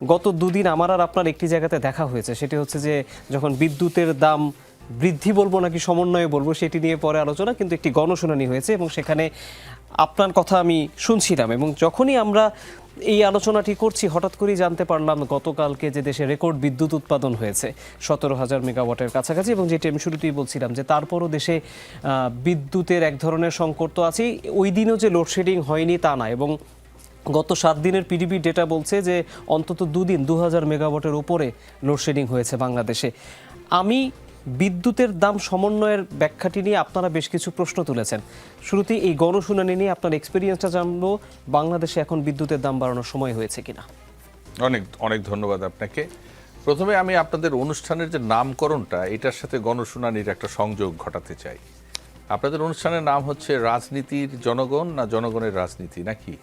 গত দুদিন আমার আর আপনার একটি জায়গাতে দেখা হয়েছে, সেটি হচ্ছে যে যখন বিদ্যুতের দাম বৃদ্ধি বলবো নাকি সমন্বয়ে বলবো সেটি নিয়ে পরে আলোচনা, কিন্তু একটি গণশুনানি হয়েছে এবং সেখানে আপনার কথা আমি শুনছিলাম। এবং যখনই আমরা এই আলোচনাটি করছি হঠাৎ করেই জানতে পারলাম গতকালকে যে দেশে রেকর্ড বিদ্যুৎ উৎপাদন হয়েছে 17,000 মেগাওয়াটের কাছাকাছি, এবং যেটি আমি শুরুতেই বলছিলাম যে তারপরও দেশে বিদ্যুতের এক ধরনের সংকট তো আছেই। ওই দিনও যে লোডশেডিং হয়নি তা না, এবং গত 7 দিনের পিডিবি ডেটা বলছে যে অন্তত দুদিন 2000 মেগাওয়াটের উপরে লোডশেডিং হয়েছে বাংলাদেশে। আমি বিদ্যুতের দাম সমন্বয়ের ব্যাখ্যাটি নিয়ে আপনারা বেশ কিছু প্রশ্ন তুলেছেন। শুরুতেই এই গণশুনানি নিয়ে আপনার এক্সপিরিয়েন্সটা জানবো, বাংলাদেশে এখন বিদ্যুতের দাম বাড়ানোর সময় হয়েছে কিনা। অনেক অনেক ধন্যবাদ আপনাকে। প্রথমে আমি আপনাদের অনুষ্ঠানের যে নামকরণটা, এটার সাথে গণশুনানির একটা সংযোগ ঘটাতে চাই। আপনাদের অনুষ্ঠানের নাম হচ্ছে রাজনীতির জনগণ না জনগণের রাজনীতি, নাকি?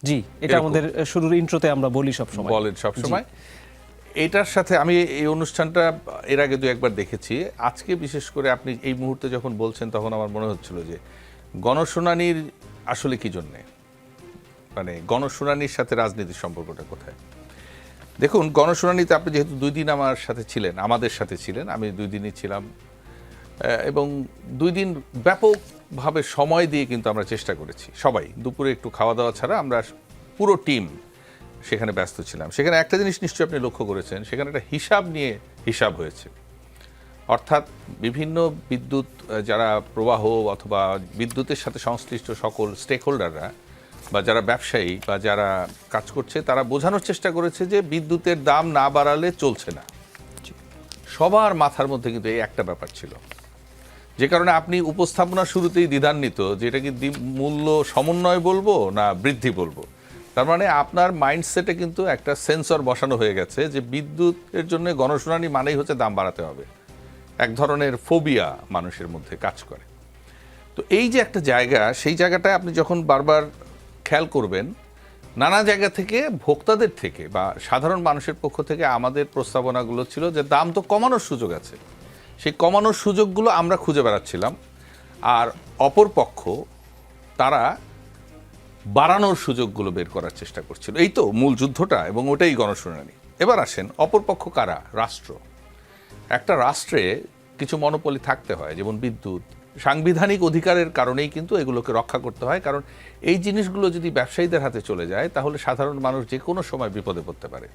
জি, এটা আমাদের শুরুর ইন্ট্রোতে আমরা বলি সবসময়, বলেন সবসময়। এটার সাথে আমি এই অনুষ্ঠানটা এর আগে 2-1বার দেখেছি। আজকে বিশেষ করে আপনি এই মুহূর্তে যখন বলছেন তখন আমার মনে হচ্ছিল যে গণশুনানির আসলে কি জন্যে, মানে গণশুনানির সাথে রাজনীতির সম্পর্কটা কোথায়। দেখুন, গণশুনানিতে আপনি যেহেতু 2 দিন আমার সাথে ছিলেন, আমাদের সাথে ছিলেন, আমি 2 দিনই ছিলাম, এবং 2 দিন ব্যাপকভাবে সময় দিয়ে কিন্তু আমরা চেষ্টা করেছি সবাই, দুপুরে একটু খাওয়া দাওয়া ছাড়া আমরা পুরো টিম সেখানে ব্যস্ত ছিলাম। সেখানে একটা জিনিস নিশ্চয়ই আপনি লক্ষ্য করেছেন, সেখানে একটা হিসাব নিয়ে হিসাব হয়েছে। অর্থাৎ বিভিন্ন বিদ্যুৎ যারা প্রবাহ অথবা বিদ্যুতের সাথে সংশ্লিষ্ট সকল স্টেক হোল্ডাররা বা যারা ব্যবসায়ী বা যারা কাজ করছে, তারা বোঝানোর চেষ্টা করেছে যে বিদ্যুতের দাম না বাড়ালে চলছে না। সবার মাথার মধ্যে কিন্তু এই একটা ব্যাপার ছিল, যে কারণে আপনি উপস্থাপনার শুরুতেই দ্বিধান্বিত যে এটা কি মূল্য সমন্বয় বলবো না বৃদ্ধি বলবো। তার মানে আপনার মাইন্ডসেটে কিন্তু একটা সেন্সর বসানো হয়ে গেছে যে বিদ্যুতের জন্য গণশুনানি মানেই হচ্ছে দাম বাড়াতে হবে। এক ধরনের ফোবিয়া মানুষের মধ্যে কাজ করে। তো এই যে একটা জায়গা, সেই জায়গাটায় আপনি যখন বারবার খেয়াল করবেন, নানা জায়গা থেকে ভোক্তাদের থেকে বা সাধারণ মানুষের পক্ষ থেকে আমাদের প্রস্তাবনাগুলো ছিল যে দাম তো কমানোর সুযোগ আছে, সেই কমানোর সুযোগগুলো আমরা খুঁজে বেড়াচ্ছিলাম, আর অপর পক্ষ তারা বাড়ানোর সুযোগগুলো বের করার চেষ্টা করছিল। এই তো মূল যুদ্ধটা, এবং ওটাই গণশুনানি। এবার আসেন, অপর পক্ষ কারা? রাষ্ট্র। একটা রাষ্ট্রে কিছু মনোপলি থাকতে হয়, যেমন বিদ্যুৎ। সাংবিধানিক অধিকারের কারণেই কিন্তু এগুলোকে রক্ষা করতে হয়, কারণ এই জিনিসগুলো যদি ব্যবসায়ীদের হাতে চলে যায় তাহলে সাধারণ মানুষ যে কোনো সময় বিপদে পড়তে পারে,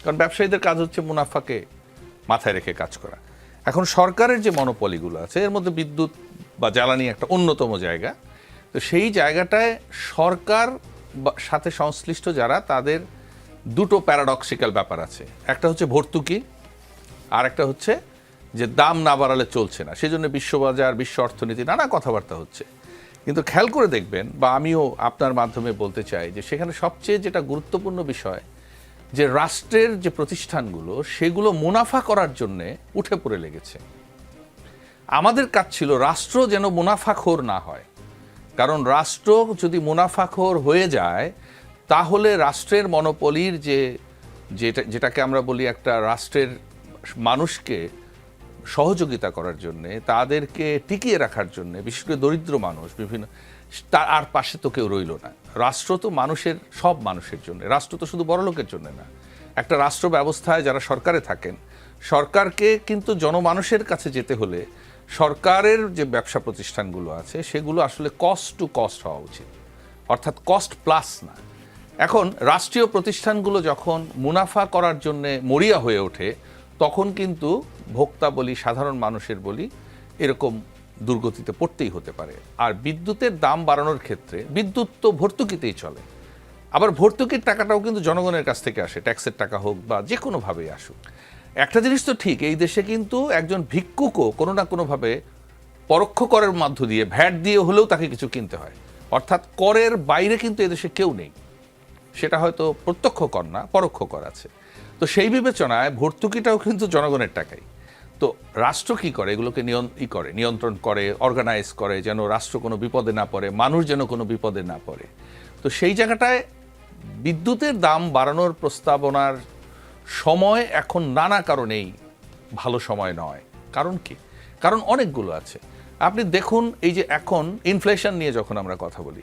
কারণ ব্যবসায়ীদের কাজ হচ্ছে মুনাফাকে মাথায় রেখে কাজ করা। এখন সরকারের যে মনোপলিগুলো আছে, এর মধ্যে বিদ্যুৎ বা জ্বালানি একটা অন্যতম জায়গা। তো সেই জায়গাটায় সরকার সাথে সংশ্লিষ্ট যারা, তাদের দুটো প্যারাডক্সিক্যাল ব্যাপার আছে। একটা হচ্ছে ভর্তুকি, আর একটা হচ্ছে যে দাম না বাড়ালে চলছে না, সেজন্য বিশ্ববাজার, বিশ্ব অর্থনীতি, নানা কথাবার্তা হচ্ছে। কিন্তু খেয়াল করে দেখবেন, বা আমিও আপনার মাধ্যমে বলতে চাই, যে সেখানে সবচেয়ে যেটা গুরুত্বপূর্ণ বিষয়, যে রাষ্ট্রের যে প্রতিষ্ঠানগুলো সেগুলো মুনাফা করার জন্যে উঠে পড়ে লেগেছে। আমাদের কাজ ছিল রাষ্ট্র যেন মুনাফাখোর না হয়, কারণ রাষ্ট্র যদি মুনাফাখোর হয়ে যায় তাহলে রাষ্ট্রের মনোপলির যেটাকে আমরা বলি একটা রাষ্ট্রের মানুষকে সহযোগিতা করার জন্যে, তাদেরকে টিকিয়ে রাখার জন্যে, বিশেষ করে দরিদ্র মানুষ বিভিন্ন, তার আর পাশে তো কেউ রইল না। রাষ্ট্র তো মানুষের, সব মানুষের জন্য, রাষ্ট্র তো শুধু বড়লোকের জন্য না। একটা রাষ্ট্র ব্যবস্থায় যারা সরকারে থাকেন, সরকারকে কিন্তু জনমানুষের কাছে যেতে হলে সরকারের যে ব্যবসা প্রতিষ্ঠানগুলো আছে সেগুলো আসলে কস্ট টু কস্ট হওয়া উচিত, অর্থাৎ কস্ট প্লাস না। এখন রাষ্ট্রীয় প্রতিষ্ঠানগুলো যখন মুনাফা করার জন্যে মরিয়া হয়ে ওঠে, তখন কিন্তু ভোক্তা বলি, সাধারণ মানুষের বলি, এরকম দুর্গতিতে পড়তেই হতে পারে। আর বিদ্যুতের দাম বাড়ানোর ক্ষেত্রে বিদ্যুৎ তো ভর্তুকিতেই চলে, আবার ভর্তুকির টাকাটাও কিন্তু জনগণের কাছ থেকে আসে, ট্যাক্সের টাকা হোক বা যে কোনোভাবেই আসুক। একটা জিনিস তো ঠিক, এই দেশে কিন্তু একজন ভিক্ষুকও কোনো না কোনোভাবে পরোক্ষ করের মধ্য দিয়ে, ভ্যাট দিয়ে হলেও তাকে কিছু কিনতে হয়। অর্থাৎ করের বাইরে কিন্তু এদেশে কেউ নেই, সেটা হয়তো প্রত্যক্ষ কর না, পরোক্ষ কর আছে। তো সেই বিবেচনায় ভর্তুকিটাও কিন্তু জনগণের টাকাই। তো রাষ্ট্র কি করে? এগুলোকে নিয়ন্ত্রণ করে, অর্গানাইজ করে, যেন রাষ্ট্র কোনো বিপদে না পড়ে, মানুষ যেন কোনো বিপদে না পড়ে। তো সেই জায়গাটায় বিদ্যুতের দাম বাড়ানোর প্রস্তাবনার সময় এখন নানা কারণেই ভালো সময় নয়। কারণ কি? কারণ অনেকগুলো আছে। আপনি দেখুন, এই যে এখন ইনফ্লেশন নিয়ে যখন আমরা কথা বলি,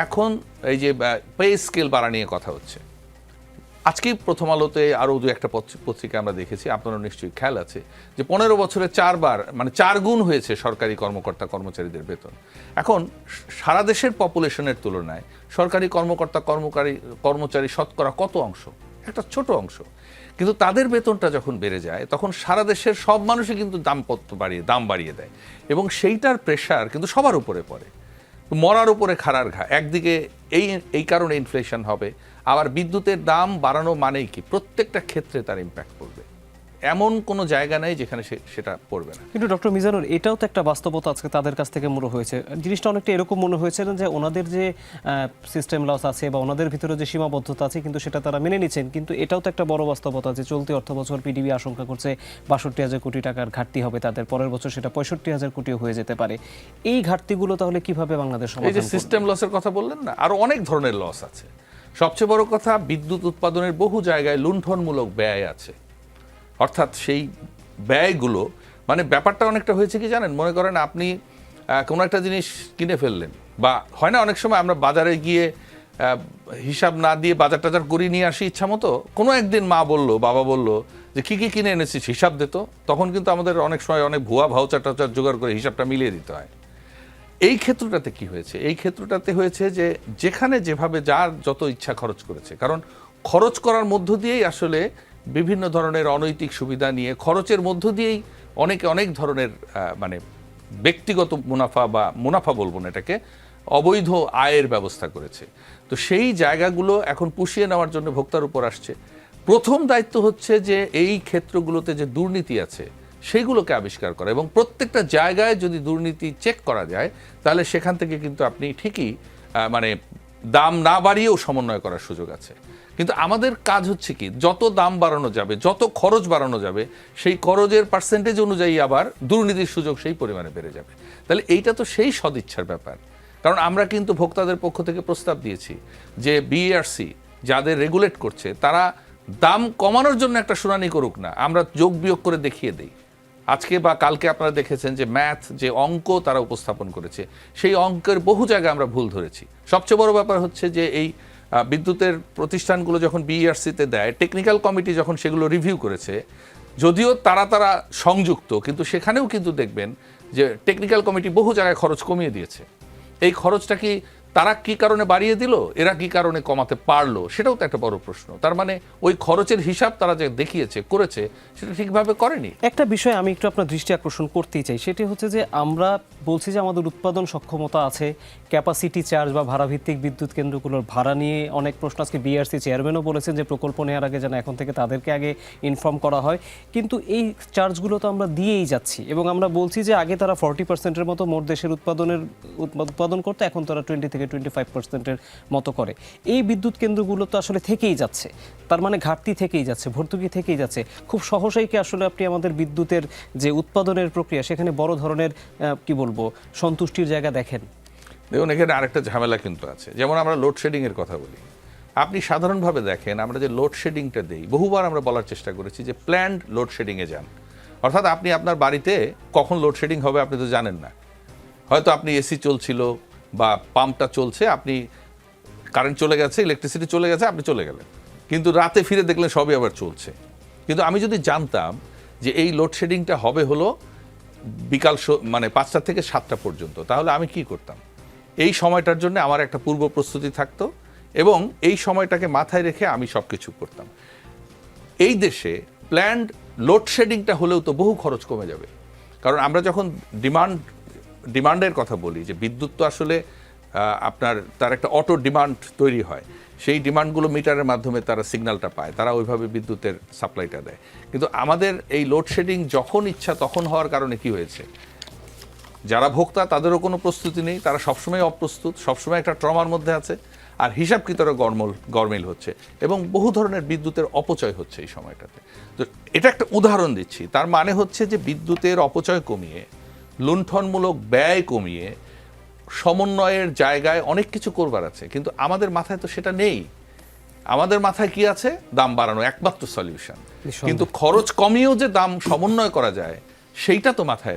এখন এই যে পে স্কেল বাড়া নিয়ে কথা হচ্ছে, আজকেই প্রথম আলোতে আরও দু একটা পত্রিকা আমরা দেখেছি, আপনারও নিশ্চয়ই খেয়াল আছে, যে 15 বছরে 4 বার মানে 4 গুণ হয়েছে সরকারি কর্মকর্তা কর্মচারীদের বেতন। এখন সারা দেশের পপুলেশনের তুলনায় সরকারি কর্মকর্তা কর্মচারী শতকরা কত অংশ? একটা ছোট অংশ, কিন্তু তাদের বেতনটা যখন বেড়ে যায় তখন সারা দেশের সব মানুষই কিন্তু দাম বাড়িয়ে দেয়, এবং সেইটার প্রেশার কিন্তু সবার উপরে পড়ে। মরার উপরে খাড়ার ঘা। একদিকে এই কারণে ইনফ্লেশন হবে, আবার বিদ্যুতের দাম বাড়ানো মানেই কি প্রত্যেকটা ক্ষেত্রে তার ইম্প্যাক্ট পড়বে, এমন কোনো জায়গা নেই যেখানে সেটা পড়বে না। কিন্তু ডক্টর মিজানুর, এটাও তো একটা বাস্তবতা আজকে তাদের কাছ থেকে মনে হয়েছে। জিনিসটা অনেকটা এরকম মনে হয়েছিল যে ওনাদের যে সিস্টেম লস আছে বা ওনাদের ভিতরে যে সীমাবদ্ধতা আছে কিন্তু সেটা তারা মেনে নিচ্ছেন, কিন্তু এটাও তো একটা বড় বাস্তবতা যে চলতি অর্থবছর পিডিবি আশঙ্কা করছে 62,000 কোটি টাকার ঘাটতি হবে তাদের, পরের বছর সেটা 65,000 কোটিও হয়ে যেতে পারে। এই ঘাটতিগুলো তাহলে কিভাবে বাংলাদেশ এই সমাধান যে করবে? সিস্টেম লসের কথা বললেন না, আরো অনেক ধরনের লস আছে। সবচেয়ে বড় কথা, বিদ্যুৎ উৎপাদনের বহু জায়গায় লুণ্ঠনমূলক ব্যয় আছে। অর্থাৎ সেই ব্যয়গুলো, মানে ব্যাপারটা অনেকটা হয়েছে কি জানেন, মনে করেন আপনি কোনো একটা জিনিস কিনে ফেললেন, বা হয় না অনেক সময় আমরা বাজারে গিয়ে হিসাব না দিয়ে বাজার টাজার করিয়ে নিয়ে আসি ইচ্ছা মতো। কোনো একদিন মা বলল, বাবা বলল যে কি কি কিনে এনেছিস হিসাব দিত, তখন কিন্তু আমাদের অনেক সময় অনেক ভুয়া ভাউচার টাউচার জোগাড় করে হিসাবটা মিলিয়ে দিতে হয়। এই ক্ষেত্রটাতে কি হয়েছে? এই ক্ষেত্রটাতে হয়েছে যে যেখানে যেভাবে যার যত ইচ্ছা খরচ করেছে, কারণ খরচ করার মধ্য দিয়েই আসলে বিভিন্ন ধরনের অনৈতিক সুবিধা নিয়ে, খরচের মধ্য দিয়েই অনেকে অনেক ধরনের মানে ব্যক্তিগত মুনাফা, বা মুনাফা বলবো না এটাকে, অবৈধ আয়ের ব্যবস্থা করেছে। তো সেই জায়গাগুলো এখন পুষিয়ে নেওয়ার জন্য ভোক্তার উপর আসছে। প্রথম দায়িত্ব হচ্ছে যে এই ক্ষেত্রগুলোতে যে দুর্নীতি আছে সেইগুলোকে আবিষ্কার করা, এবং প্রত্যেকটা জায়গায় যদি দুর্নীতি চেক করা যায় তাহলে সেখান থেকে কিন্তু আপনি ঠিকই মানে দাম না বাড়িয়েও সমন্বয় করার সুযোগ আছে। কিন্তু আমাদের কাজ হচ্ছে কি, যত দাম বাড়ানো যাবে, যত খরচ বাড়ানো যাবে, সেই খরচের পার্সেন্টেজ অনুযায়ী আবার দুর্নীতির সুযোগ সেই পরিমাণে বেড়ে যাবে। তাহলে এইটা তো সেই সদিচ্ছার ব্যাপার। কারণ আমরা কিন্তু ভোক্তাদের পক্ষ থেকে প্রস্তাব দিয়েছি যে বিইআরসি যাদের রেগুলেট করছে তারা দাম কমানোর জন্য একটা শুনানি করুক না, আমরা যোগ বিয়োগ করে দেখিয়ে দেই। আজকে বা কালকে আপনারা দেখেছেন যে ম্যাথ যে অঙ্ক তারা উপস্থাপন করেছে, সেই অঙ্কের বহু জায়গায় আমরা ভুল ধরেছি। সবচেয়ে বড় ব্যাপার হচ্ছে যে এই বিদ্যুতের প্রতিষ্ঠানগুলো যখন বিইআরসিতে দেয়, টেকনিক্যাল কমিটি যখন সেগুলো রিভিউ করেছে, যদিও তারা সংযুক্ত, কিন্তু সেখানেও কিন্তু দেখবেন যে টেকনিক্যাল কমিটি বহু জায়গায় খরচ কমিয়ে দিয়েছে। এই খরচটা কি তারা কি কারণে বাড়িয়ে দিল, এরা কি কারণে কমাতে পারলো, সেটাও তো একটা বড় প্রশ্ন। তার মানে ওই খরচের হিসাব তারা যে দেখিয়েছে করেছে সেটা ঠিকভাবে করেনি। একটা বিষয় আমি একটু আপনার দৃষ্টি আকর্ষণ করতেই চাই, সেটি হচ্ছে যে আমরা বলছি যে আমাদের উৎপাদন সক্ষমতা আছে, ক্যাপাসিটি চার্জ বা ভাড়াভিত্তিক বিদ্যুৎ কেন্দ্রগুলোর ভাড়া নিয়ে অনেক প্রশ্ন। আজকে বিআরসি চেয়ারম্যানও বলেছেন যে প্রকল্প নেওয়ার আগে যেন এখন থেকে তাদেরকে আগে ইনফর্ম করা হয়, কিন্তু এই চার্জগুলো তো আমরা দিয়েই যাচ্ছি, এবং আমরা বলছি যে আগে তারা 40%-এর মতো মোট দেশের উৎপাদন করতে, এখন তারা 20 থেকে 25%-এর মতো করে। এই বিদ্যুৎ কেন্দ্রগুলো তো আসলে থেকেই যাচ্ছে, তার মানে ঘাটতি থেকেই যাচ্ছে, ভর্তুকি থেকেই যাচ্ছে। খুব সহজেই কি আসলে আপনি আমাদের বিদ্যুতের যে উৎপাদনের প্রক্রিয়া সেখানে বড় ধরনের কি বলবো সন্তুষ্টির জায়গা দেখেন? দেখুন, এখানে আরেকটা ঝামেলা কিন্তু আছে। যেমন আমরা লোডশেডিং এর কথা বলি, আপনি সাধারণভাবে দেখেন আমরা যে লোডশেডিংটা দেই, বহুবার আমরা বলার চেষ্টা করেছি যে প্ল্যান্ড লোডশেডিংয়ে যান। অর্থাৎ আপনি আপনার বাড়িতে কখন লোডশেডিং হবে আপনি তো জানেন না। হয়তো আপনি এসি চলছিল বা পাম্পটা চলছে, আপনি কারেন্ট চলে গেছে, ইলেকট্রিসিটি চলে গেছে, আপনি চলে গেলেন, কিন্তু রাতে ফিরে দেখলেন সবই আবার চলছে। কিন্তু আমি যদি জানতাম যে এই লোডশেডিংটা হবে হলো বিকাল মানে 5টা থেকে 7টা পর্যন্ত, তাহলে আমি কি করতাম? এই সময়টার জন্য আমার একটা পূর্ব প্রস্তুতি থাকতো, এবং এই সময়টাকে মাথায় রেখে আমি সব কিছু করতাম। এই দেশে প্ল্যান্ড লোডশেডিংটা হলেও তো বহু খরচ কমে যাবে। কারণ আমরা যখন ডিমান্ডের কথা বলি, যে বিদ্যুৎ তো আসলে আপনার তার একটা অটো ডিমান্ড তৈরি হয়, সেই ডিমান্ডগুলো মিটারের মাধ্যমে তারা সিগন্যালটা পায়, তারা ওইভাবে বিদ্যুতের সাপ্লাইটা দেয়। কিন্তু আমাদের এই লোডশেডিং যখন ইচ্ছা তখন হওয়ার কারণে কি হয়েছে, যারা ভোক্তা তাদেরও কোনো প্রস্তুতি নেই, তারা সবসময় অপ্রস্তুত, সবসময় একটা ট্রমার মধ্যে আছে, আর হিসাবকৃতরা গরমিল হচ্ছে, এবং বহু ধরনের বিদ্যুতের অপচয় হচ্ছে এই সময়টাতে। তো এটা একটা উদাহরণ দিচ্ছি। তার মানে হচ্ছে যে বিদ্যুতের অপচয় কমিয়ে, লুণ্ঠনমূলক ব্যয় কমিয়ে, সমন্বয়ের জায়গায় অনেক কিছু করবার আছে, কিন্তু আমাদের মাথায় তো সেটা নেই। আমাদের মাথায় কি আছে? দাম বাড়ানো একমাত্র সলিউশন, কিন্তু খরচ কমিয়েও যে দাম সমন্বয় করা যায় সেইটা তো মাথায় নেই।